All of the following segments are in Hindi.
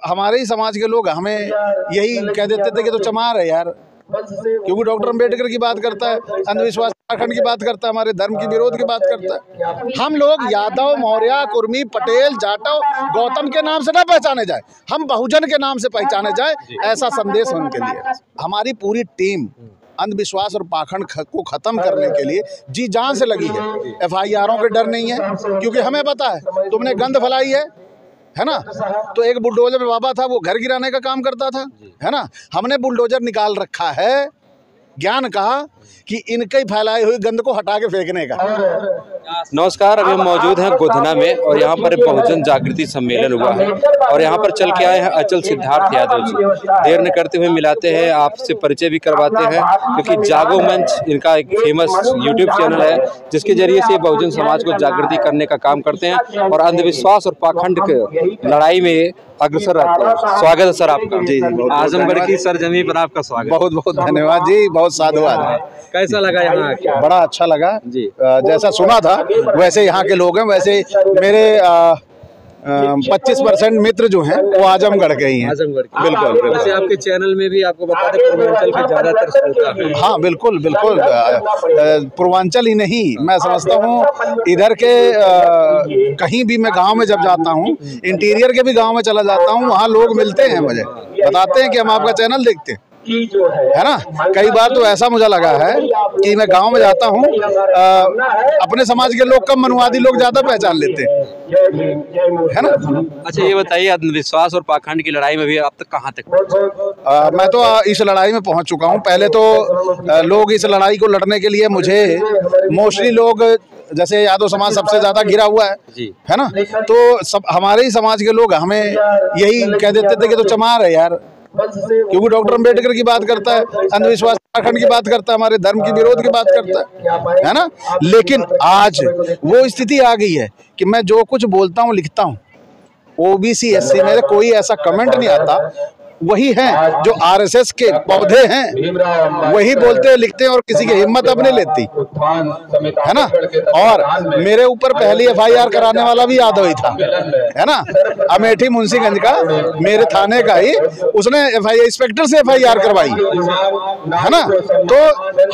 हमारे ही समाज के लोग हमें यही कह देते थे कि तो चमार है यार, क्योंकि डॉक्टर अंबेडकर की बात करता है, अंधविश्वास उत्तराखंड की बात करता है, हमारे धर्म की विरोध की बात करता है। हम लोग यादव, मौर्य, कुर्मी, पटेल, जाटव, गौतम के नाम से ना पहचाने जाए, हम बहुजन के नाम से पहचाने जाए, ऐसा संदेश उनके लिए। हमारी पूरी टीम अंधविश्वास और पाखंड को खत्म करने के लिए जी जान से लगी है। FIRों के डर नहीं है, क्योंकि हमें पता है तुमने गंद फैलाई है ना। तो एक बुलडोजर में बाबा था, वो घर गिराने का काम करता था, है ना। हमने बुलडोजर निकाल रखा है ज्ञान का कि इनके फैलाई हुई गंद को हटा के फेंकने का। नमस्कार, अभी हम मौजूद हैं गोधना में और यहाँ पर बहुजन जागृति सम्मेलन हुआ है और यहाँ पर चल के आए हैं अचल सिद्धार्थ यादव जी। देर न करते हुए मिलाते हैं, आपसे परिचय भी करवाते हैं, क्योंकि जागो मंच इनका एक फेमस यूट्यूब चैनल है जिसके जरिए से बहुजन समाज को जागृति करने का काम करते हैं और अंधविश्वास और पाखंड के लड़ाई में अग्रसर रहते हैं। स्वागत है सर आपका। जी, आजमगढ़ की सरजमी पर आपका स्वागत। बहुत बहुत धन्यवाद जी, बहुत साधुवाद। कैसा लगा यहाँ आके? बड़ा अच्छा लगा जी। जैसा सुना था वैसे यहाँ के लोग हैं, वैसे मेरे 25% मित्र जो हैं वो आजमगढ़ के ही हैं। आजमगढ़ के। बिल्कुल। वैसे आपके चैनल में भी आपको बता दें पूर्वांचल के ज्यादातर श्रोता हैं। हाँ बिल्कुल बिल्कुल, पूर्वांचल ही नहीं, मैं समझता हूँ इधर के कहीं भी मैं गांव में जब जाता हूँ, इंटीरियर के भी गांव में चला जाता हूँ, वहाँ लोग मिलते हैं, मुझे बताते हैं कि हम आपका चैनल देखते हैं, है ना। कई बार तो ऐसा मुझे लगा है कि मैं गांव में जाता हूं, अपने समाज के लोग कम, मनुवादी लोग ज्यादा पहचान लेते हैं, है ना। अच्छा ये बताइए, अंधविश्वास और पाखंड की लड़ाई में भी अब तक कहां तक? मैं तो इस लड़ाई में पहुंच चुका हूं। पहले तो लोग इस लड़ाई को लड़ने के लिए मुझे मोस्टली लोग, जैसे यादव समाज सबसे ज्यादा घिरा हुआ है ना, तो सब हमारे ही समाज के लोग हमें यही कह देते थे कि तो चमार है यार, क्योंकि डॉक्टर अंबेडकर की बात करता है, अंधविश्वास उत्तराखंड की बात करता है, हमारे धर्म की विरोध की बात करता है ना। लेकिन आज वो स्थिति आ गई है कि मैं जो कुछ बोलता हूँ, लिखता हूँ, OBC SC में कोई ऐसा कमेंट नहीं आता। वही हैं जो RSS के पौधे हैं, वही बोलते हैं, लिखते हैं और किसी की हिम्मत अब नहीं लेती, है ना। और मेरे ऊपर पहली FIR कराने वाला भी यादव ही था, है ना। अमेठी मुंशीगंज का, मेरे थाने का ही, उसने इंस्पेक्टर से FIR करवाई, है ना। तो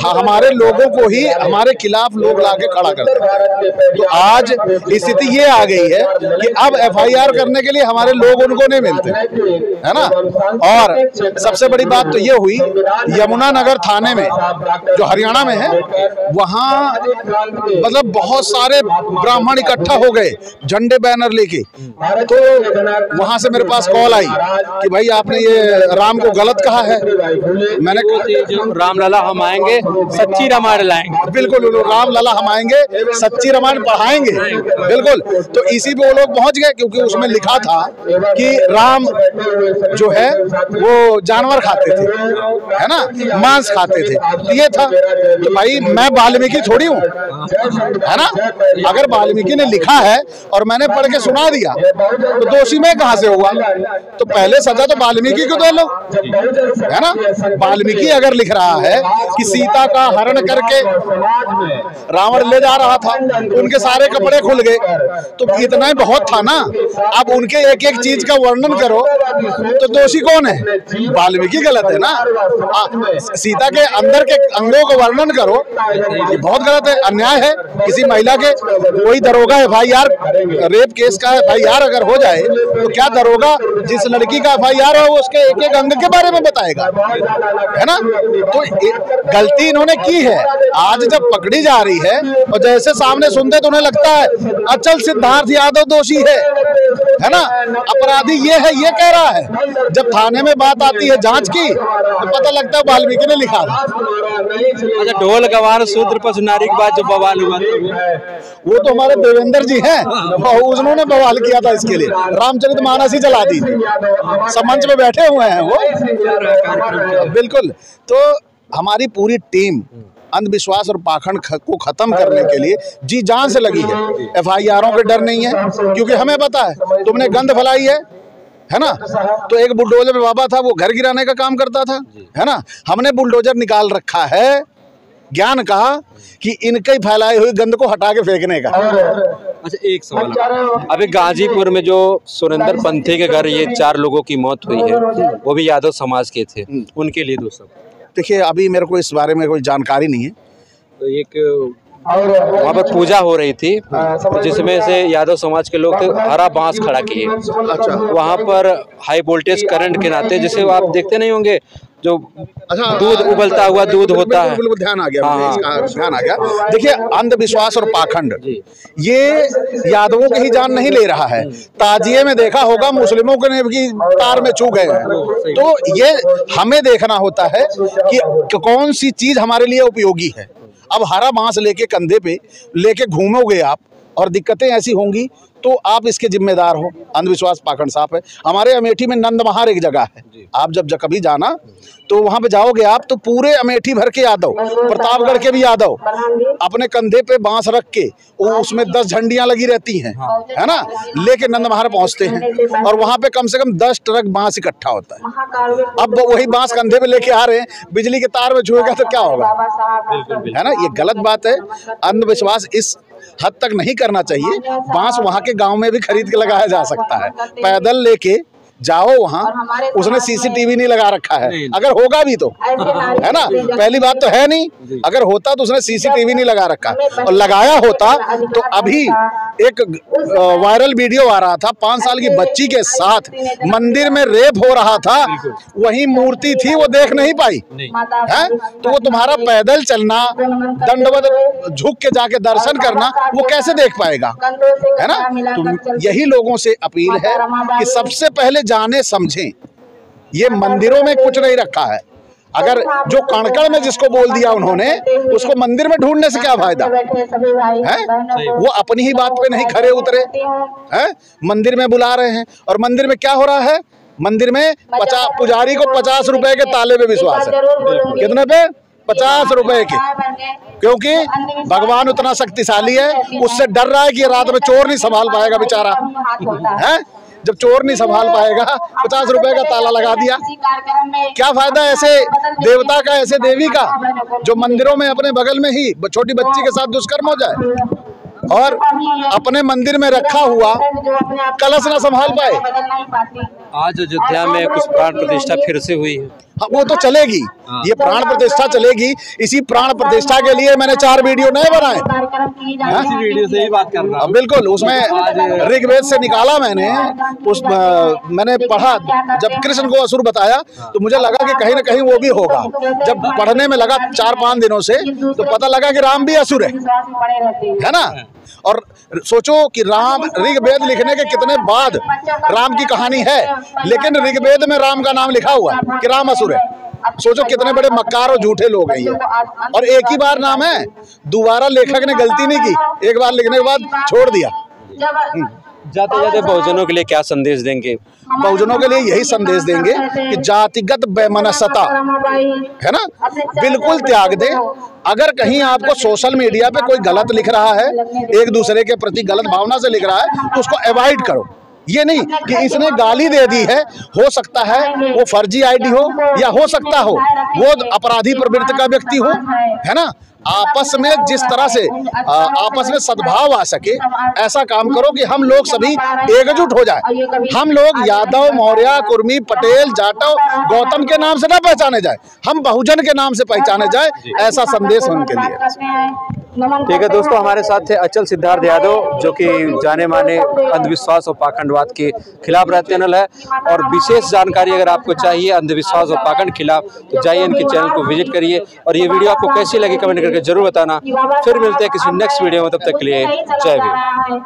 हमारे लोगों को ही हमारे खिलाफ लोग लाके खड़ा करते हैं। तो आज स्थिति ये आ गई है कि अब FIR करने के लिए हमारे लोग उनको नहीं मिलते, है ना। और सबसे बड़ी बात तो ये हुई, यमुनानगर थाने में जो हरियाणा में है, वहाँ मतलब बहुत सारे ब्राह्मण इकट्ठा हो गए झंडे बैनर लेके। तो वहाँ से मेरे पास कॉल आई कि भाई आपने ये राम को गलत कहा है। मैंने कहा रामलला हम आएंगे, सच्ची रामायण लाएंगे। बिल्कुल, रामलला हम आएंगे, सच्ची रामायण पढ़ाएंगे, बिल्कुल। तो इसी पे वो लोग पहुंच गए, क्योंकि उसमें लिखा था कि राम जो है वो जानवर खाते थे, है ना, मांस खाते थे, तो ये था। तो भाई मैं वाल्मीकि थोड़ी हूँ, है ना। अगर वाल्मीकि ने लिखा है और मैंने पढ़ के सुना दिया तो दोषी मैं कहाँ से हुआ? तो पहले सजा तो वाल्मीकि को दे लो, है ना। वाल्मीकि अगर लिख रहा है कि सीता का हरण करके रावण ले जा रहा था, उनके सारे कपड़े खुल गए, तो इतना ही बहुत था ना। अब उनके एक एक चीज का वर्णन करो तो दोषी कौन है? वाल्मीकि गलत है ना। सीता के अंदर के अंगों को वर्णन करो, ये बहुत गलत है, अन्याय है। किसी महिला के, कोई दरोगा FIR, रेप केस का FIR अगर हो जाए तो क्या दरोगा जिस लड़की का FIR हो उसके एक एक अंग के बारे में बताएगा, है ना। तो गलती इन्होंने की है। आज जब पकड़ी जा रही है और जैसे सामने सुनते तो उन्हें लगता है अचल सिद्धार्थ यादव दोषी है ना, अपराधी ये है, ये कह रहा है। जब थाने में बात आती है जांच की तो पता लगता है वाल्मीकि ने लिखा था। अच्छा, ढोल गवार शूद्र पशु नारी के बाद जो बवाल हुआ वो तो हमारे देवेंद्र जी हैं, उन्होंने बवाल किया था इसके लिए, रामचरितमानस ही चला दी थी, सब मंच पे बैठे हुए हैं वो। बिल्कुल। तो हमारी पूरी टीम अंधविश्वास और पाखंड को खत्म करने के लिए जी जान से लगी है। FIRों के डर नहीं है, क्योंकि हमें पता है तुमने गंद फैलाई है ना। तो एक बुलडोजर में बाबा था, वो घर गिराने का काम करता था, है ना। हमने बुलडोजर निकाल रखा है ज्ञान कहा कि इनके फैलाई हुई गंद को हटा के फेंकने का। अच्छा, एक सवाल, अभी गाजीपुर में जो सुरेंद्र पंथी के घर ये 4 लोगों की मौत हुई है, वो भी यादव समाज के थे, उनके लिए दोस्तों देखिए अभी मेरे को इस बारे में कोई जानकारी नहीं है। तो एक वहाँ पर पूजा हो रही थी जिसमें से यादव समाज के लोग थे, हरा बांस खड़ा किए। अच्छा, वहाँ पर हाई वोल्टेज करंट के नाते, जैसे आप देखते नहीं होंगे जो दूध उबलता हुआ दूध होता है। बिल्कुल ध्यान आ गया, इसका ध्यान आ गया। देखिए अंधविश्वास और पाखंड ये यादवों की ही जान नहीं ले रहा है। ताजिए में देखा होगा मुस्लिमों के भी तार में चू गए हैं। तो ये हमें देखना होता है कि कौन सी चीज हमारे लिए उपयोगी है। अब हरा बांस लेके कंधे पे लेके घूमोगे आप और दिक्कतें ऐसी होंगी तो आप इसके जिम्मेदार हो। अंधविश्वास पाखंड साफ है। हमारे अमेठी में नंदमहार एक जगह है, आप जब कभी जाना तो वहां पे जाओगे आप तो पूरे अमेठी भर के यादव, प्रतापगढ़ के भी यादव अपने कंधे पे बांस रख के उसमें 10 झंडियां लगी रहती हैं, है ना, लेके नंदमहार पहुंचते हैं और वहां पे कम से कम 10 ट्रक बांस इकट्ठा होता है। अब वही बांस कंधे पे लेके आ रहे हैं, बिजली के तार में छुएगा तो क्या होगा, है ना। ये गलत बात है। अंधविश्वास इस हद तक नहीं करना चाहिए। बांस वहाँ के गांव में भी खरीद के लगाया जा सकता है। पैदल लेके जाओ वहाँ, उसने सीसीटीवी नहीं लगा रखा है, अगर होगा भी तो, है ना, पहली बात तो है नहीं, अगर होता तो उसने सीसीटीवी नहीं लगा रखा, और लगाया होता तो अभी एक वायरल वीडियो आ रहा था 5 साल की बच्ची के साथ मंदिर में रेप हो रहा था, वही मूर्ति थी वो देख नहीं पाई है। तो वो तुम्हारा पैदल चलना, दंडवत झुक के जाके दर्शन करना, वो कैसे देख पाएगा, है ना। तो यही लोगों से अपील है कि सबसे पहले जाने समझें, ये मंदिरों में कुछ नहीं रखा है। अगर जो कणकड़ में जिसको बोल दिया उन्होंने, उसको मंदिर में ढूंढने से क्या फायदा है। वो अपनी ही बात पे नहीं खरे उतरे हैं, मंदिर में बुला रहे हैं। और मंदिर में क्या हो रहा है, मंदिर में पुजारी को 50 रुपए के ताले पे विश्वास है। कितने पे? 50 रुपए के, क्योंकि भगवान उतना शक्तिशाली है, उससे डर रहा है कि रात में चोर नहीं संभाल पाएगा बेचारा, है। जब चोर नहीं संभाल पाएगा 50 रुपए का ताला लगा दिया, क्या फायदा ऐसे देवता का, ऐसे देवी का जो मंदिरों में अपने बगल में ही छोटी बच्ची के साथ दुष्कर्म हो जाए और अपने मंदिर में रखा हुआ कलश न संभाल पाए। आज अयोध्या में कुछ प्राण प्रतिष्ठा फिर से हुई है। हाँ, वो तो चलेगी, ये प्राण प्रतिष्ठा चलेगी। इसी प्राण प्रतिष्ठा के लिए मैंने 4 वीडियो नए बनाए। इसी वीडियो से ही बात कर रहा हूँ। बिल्कुल, उसमें ऋग्वेद से निकाला मैंने, मैंने पढ़ा। जब कृष्ण को असुर बताया तो मुझे लगा कि कहीं ना कहीं वो भी होगा। जब पढ़ने में लगा 4-5 दिनों से तो पता लगा कि राम भी असुर है ना। और सोचो कि राम, ऋग्वेद लिखने के कितने बाद राम की कहानी है, लेकिन ऋग्वेद में राम का नाम लिखा हुआ है कि राम असुर है। सोचो कितने बड़े मक्कार और झूठे लोग हैं ये। और एक ही बार नाम है, दोबारा लेखक ने गलती नहीं की, एक बार लिखने के बाद छोड़ दिया। जाते जाते बहुजनों के लिए क्या संदेश देंगे? बहुजनों के लिए यही संदेश देंगे कि जातिगत वैमनस्यता है ना, बिल्कुल त्याग दे। अगर कहीं आपको सोशल मीडिया पे कोई गलत लिख रहा है, एक दूसरे के प्रति गलत भावना से लिख रहा है, तो उसको अवॉइड करो। ये नहीं कि इसने गाली दे दी है, हो सकता है वो फर्जी आईडी हो, या हो सकता हो वो अपराधी प्रवृत्ति का व्यक्ति हो, है ना। आपस में जिस तरह से आपस में सद्भाव आ सके, ऐसा काम करो कि हम लोग सभी एकजुट हो जाए। हम लोग यादव, मौर्य, कुर्मी, पटेल, जाटव, गौतम के नाम से ना पहचाने जाए, हम बहुजन के नाम से पहचाने जाए, ऐसा संदेश उनके लिए। ठीक है दोस्तों, हमारे साथ थे अचल सिद्धार्थ यादव, जो कि जाने माने अंधविश्वास और पाखंडवाद के खिलाफ रहते हैं। और विशेष जानकारी अगर आपको चाहिए अंधविश्वास और पाखंड खिलाफ, तो जाइए इनके चैनल को विजिट करिए। और ये वीडियो आपको कैसी लगी कमेंट करके जरूर बताना। फिर मिलते हैं किसी नेक्स्ट वीडियो में, तब तक के लिए जय भीम।